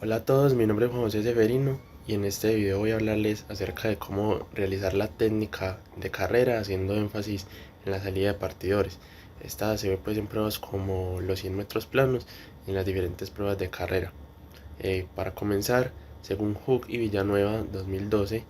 Hola a todos, mi nombre es Juan José Severino y en este video voy a hablarles acerca de cómo realizar la técnica de carrera haciendo énfasis en la salida de partidores. Esta se ve pues en pruebas como los 100 metros planos y en las diferentes pruebas de carrera. Para comenzar, según Hook y Villanueva 2012,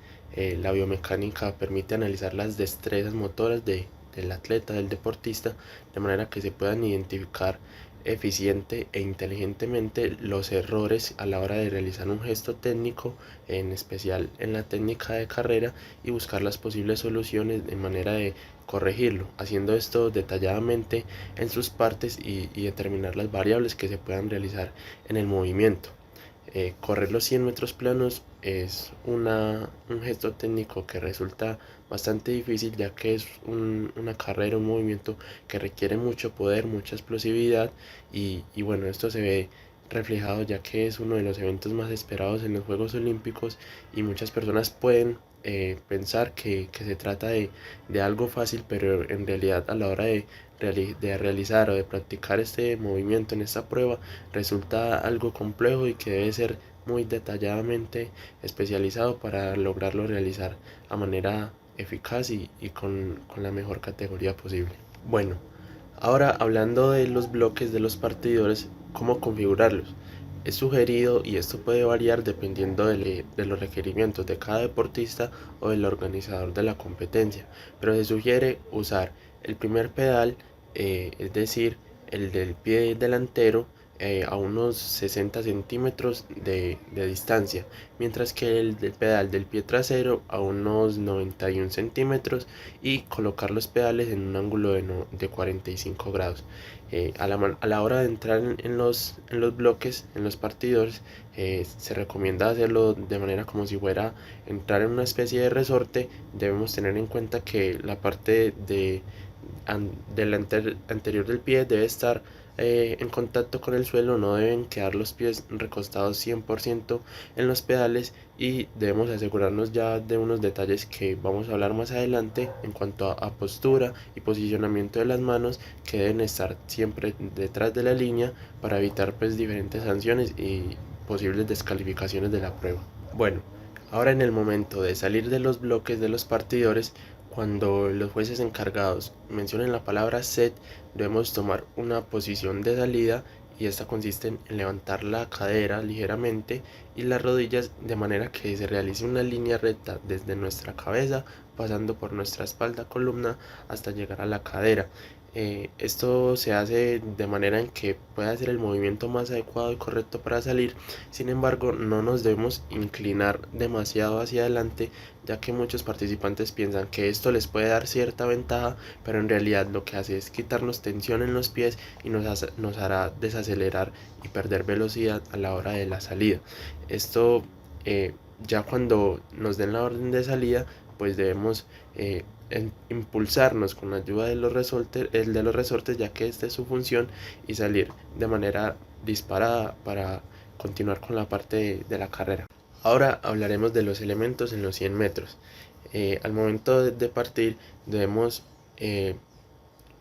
la biomecánica permite analizar las destrezas motoras del atleta, del deportista, de manera que se puedan identificar eficiente e inteligentemente los errores a la hora de realizar un gesto técnico, en especial en la técnica de carrera, y buscar las posibles soluciones de manera de corregirlo, haciendo esto detalladamente en sus partes y determinar las variables que se puedan realizar en el movimiento. Correr los 100 metros planos es un gesto técnico que resulta bastante difícil, ya que es una carrera, un movimiento que requiere mucho poder, mucha explosividad y bueno, esto se ve reflejado ya que es uno de los eventos más esperados en los Juegos Olímpicos y muchas personas pueden pensar que se trata de algo fácil, pero en realidad a la hora de realizar o de practicar este movimiento en esta prueba resulta algo complejo y que debe ser muy detalladamente especializado para lograrlo realizar a manera eficaz y con la mejor categoría posible. Bueno, ahora hablando de los bloques de los partidores, ¿cómo configurarlos? Es sugerido, y esto puede variar dependiendo de los requerimientos de cada deportista o del organizador de la competencia, pero se sugiere usar el primer pedal, es decir, el del pie delantero, a unos 60 centímetros de distancia, mientras que el del pedal del pie trasero a unos 91 centímetros, y colocar los pedales en un ángulo de 45 grados. A la hora de entrar en los bloques, en los partidores, se recomienda hacerlo de manera como si fuera entrar en una especie de resorte. Debemos tener en cuenta que la parte del anterior del pie debe estar en contacto con el suelo, no deben quedar los pies recostados 100% en los pedales, y debemos asegurarnos ya de unos detalles que vamos a hablar más adelante en cuanto a postura y posicionamiento de las manos, que deben estar siempre detrás de la línea para evitar pues diferentes sanciones y posibles descalificaciones de la prueba. Bueno, ahora en el momento de salir de los bloques de los partidores, cuando los jueces encargados mencionen la palabra set, debemos tomar una posición de salida, y esta consiste en levantar la cadera ligeramente y las rodillas de manera que se realice una línea recta desde nuestra cabeza, pasando por nuestra espalda, columna, hasta llegar a la cadera. Esto se hace de manera en que pueda ser el movimiento más adecuado y correcto para salir. Sin embargo, no nos debemos inclinar demasiado hacia adelante, ya que muchos participantes piensan que esto les puede dar cierta ventaja, pero en realidad lo que hace es quitarnos tensión en los pies y nos hará desacelerar y perder velocidad a la hora de la salida. Esto, ya cuando nos den la orden de salida, pues debemos impulsarnos con la ayuda de los resortes, ya que esta es su función, y salir de manera disparada para continuar con la parte de la carrera. Ahora hablaremos de los elementos en los 100 metros. Al momento de partir debemos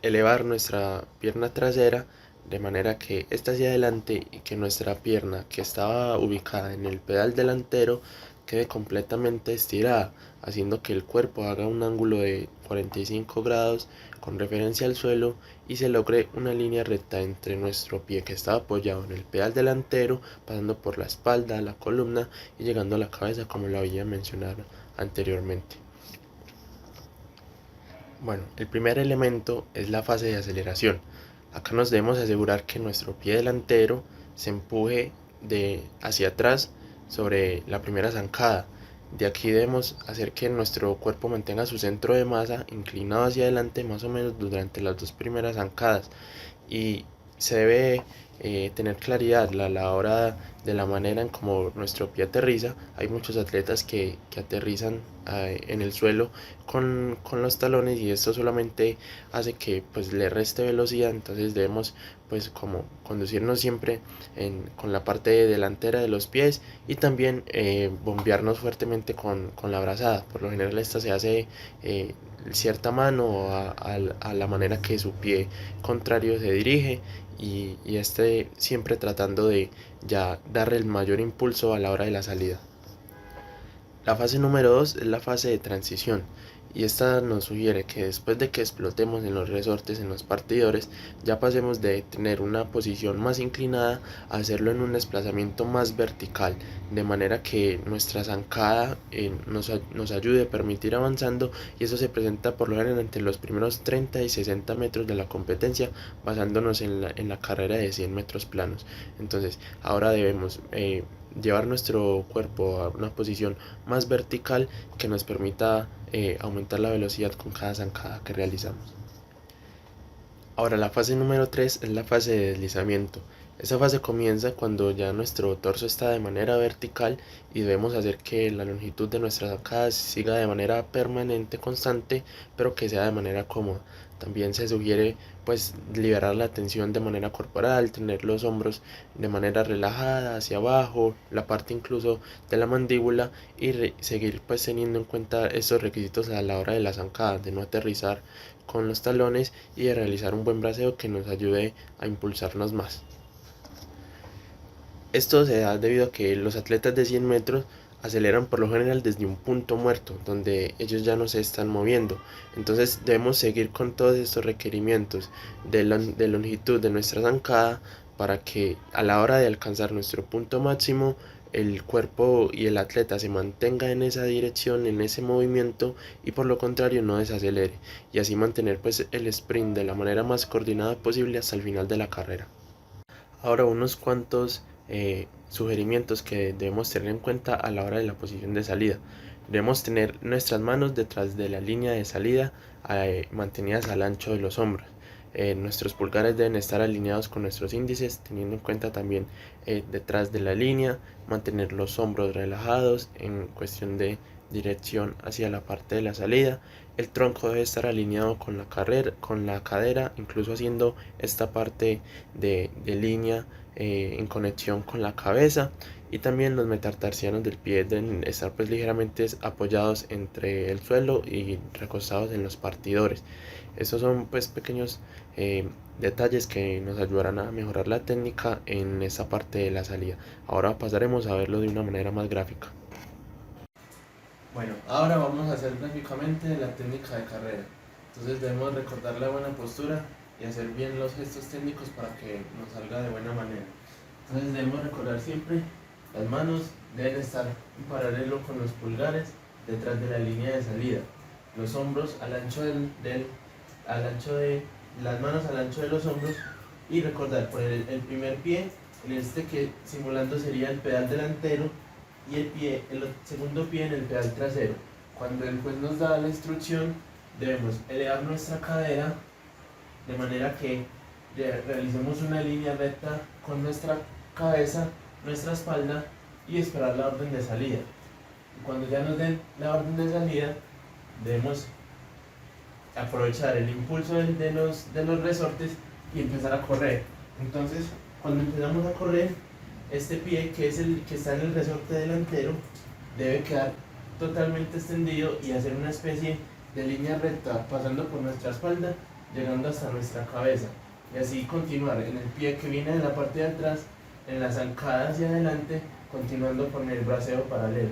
elevar nuestra pierna trasera de manera que ésta hacia adelante, y que nuestra pierna, que estaba ubicada en el pedal delantero, quede completamente estirada, haciendo que el cuerpo haga un ángulo de 45 grados con referencia al suelo, y se logre una línea recta entre nuestro pie, que está apoyado en el pedal delantero, pasando por la espalda, la columna y llegando a la cabeza, como lo había mencionado anteriormente. Bueno, el primer elemento es la fase de aceleración. Acá nos debemos asegurar que nuestro pie delantero se empuje hacia atrás sobre la primera zancada. De aquí debemos hacer que nuestro cuerpo mantenga su centro de masa inclinado hacia adelante más o menos durante las dos primeras zancadas, y se debe tener claridad a la hora de la manera en cómo nuestro pie aterriza. Hay muchos atletas que aterrizan en el suelo con los talones, y esto solamente hace que pues le reste velocidad. Entonces debemos pues como conducirnos siempre con la parte delantera de los pies, y también bombearnos fuertemente con la brazada. Por lo general esta se hace cierta mano a la manera que su pie contrario se dirige, y este siempre tratando de ya darle el mayor impulso a la hora de la salida. La fase número 2 es la fase de transición, y esta nos sugiere que después de que explotemos en los resortes, en los partidores, ya pasemos de tener una posición más inclinada a hacerlo en un desplazamiento más vertical, de manera que nuestra zancada nos ayude a permitir avanzando, y eso se presenta por lo general entre los primeros 30 y 60 metros de la competencia, basándonos en la carrera de 100 metros planos. Entonces ahora debemos llevar nuestro cuerpo a una posición más vertical que nos permita aumentar la velocidad con cada zancada que realizamos. Ahora la fase número 3 es la fase de deslizamiento. Esa fase comienza cuando ya nuestro torso está de manera vertical y debemos hacer que la longitud de nuestras zancadas siga de manera permanente, constante, pero que sea de manera cómoda. También se sugiere pues liberar la tensión de manera corporal, tener los hombros de manera relajada hacia abajo, la parte incluso de la mandíbula, y seguir pues teniendo en cuenta estos requisitos a la hora de la zancada, de no aterrizar con los talones y de realizar un buen braceo que nos ayude a impulsarnos más. Esto se da debido a que los atletas de 100 metros aceleran por lo general desde un punto muerto, donde ellos ya no se están moviendo. Entonces debemos seguir con todos estos requerimientos de longitud de nuestra zancada para que a la hora de alcanzar nuestro punto máximo, el cuerpo y el atleta se mantenga en esa dirección, en ese movimiento, y por lo contrario no desacelere, y así mantener pues el sprint de la manera más coordinada posible hasta el final de la carrera. Ahora unos cuantos sugerimientos que debemos tener en cuenta a la hora de la posición de salida. Debemos tener nuestras manos detrás de la línea de salida, mantenidas al ancho de los hombros. Nuestros pulgares deben estar alineados con nuestros índices, teniendo en cuenta también detrás de la línea, mantener los hombros relajados en cuestión de dirección hacia la parte de la salida. El tronco debe estar alineado con la cadera, incluso haciendo esta parte de línea en conexión con la cabeza, y también los metatarsianos del pie deben estar pues ligeramente apoyados entre el suelo y recostados en los partidores. Estos son pues pequeños detalles que nos ayudarán a mejorar la técnica en esta parte de la salida. Ahora pasaremos a verlo de una manera más gráfica. Bueno, ahora vamos a hacer gráficamente la técnica de carrera. Entonces debemos recordar la buena postura y hacer bien los gestos técnicos para que nos salga de buena manera. Entonces debemos recordar siempre, las manos deben estar en paralelo con los pulgares detrás de la línea de salida. Los hombros al ancho las manos al ancho de los hombros, y recordar poner el primer pie en este que simulando sería el pedal delantero, y el segundo pie en el pedal trasero. Cuando el juez nos da la instrucción, debemos elevar nuestra cadera de manera que realicemos una línea recta con nuestra cabeza, nuestra espalda, y esperar la orden de salida. Y cuando ya nos den la orden de salida, debemos aprovechar el impulso de los resortes y empezar a correr. Entonces, cuando empezamos a correr, este pie, que es el que está en el resorte delantero, debe quedar totalmente extendido y hacer una especie de línea recta pasando por nuestra espalda, llegando hasta nuestra cabeza, y así continuar en el pie que viene de la parte de atrás, en la zancada hacia adelante, continuando con el braceo paralelo.